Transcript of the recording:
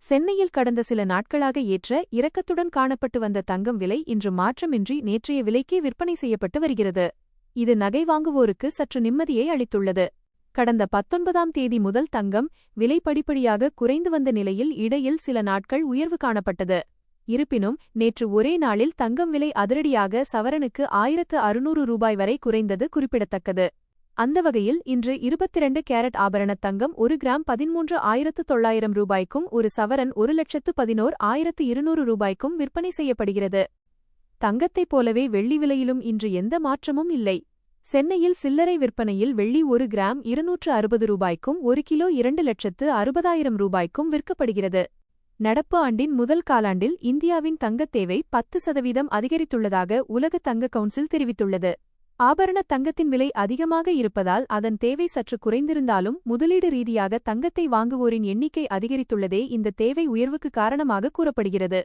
சென்னையில் கடந்த சில நாட்களாக ஏற்ற இறக்கத்துடன் காணப்பட்டு வந்த தங்கம் விலை இன்று மாற்றமின்றி நேற்றைய விலைக்கே விற்பனை செய்யப்பட்டு வருகிறது. இது நகை வாங்குவோருக்கு சற்று நிம்மதியை அளித்துள்ளது. கடந்த 19ஆம் தேதி முதல் தங்கம் விலை படிப்படியாக குறைந்து வந்த நிலையில் இடையில் சில நாட்கள் உயர்வு காணப்பட்டது. இருப்பினும் நேற்று ஒரே நாளில் தங்கம் விலை அதிரடியாக சவரனுக்கு 1600 ரூபாய் வரை குறைந்தது குறிப்பிடத்தக்கது. அந்த வகையில் இன்று 22 கேரட் ஆபரண தங்கம் 1 கிராம் 13,900 ரூபாய்க்கும் ஒரு சவரன் 1,11,200 ரூபாய்க்கும் விற்பனை செய்யப்படுகிறது. தங்கத்தைப் போலவே வெள்ளி விலையிலும் இன்று எந்த மாற்றமும் இல்லை. சென்னையில் சில்லறை விற்பனையில் வெள்ளி 1 கிராம் 260 ரூபாய்க்கும் 1 கிலோ 2,60,000 ரூபாய்க்கும் விற்கப்படுகிறது. நடப்பு ஆண்டின் முதல் காலாண்டில் இந்தியாவின் தங்கத் தேவை 10% அதிகரித்துள்ளதாக உலக தங்க கவுன்சில் தெரிவித்துள்ளது. ஆபரண தங்கத்தின் விலை அதிகமாக இருப்பதால் அதன் தேவை சற்று குறைந்திருந்தாலும் முதலீடு ரீதியாக தங்கத்தை வாங்குவோரின் எண்ணிக்கை அதிகரித்துள்ளதே இந்த தேவை உயர்வுக்கு காரணமாக கூறப்படுகிறது.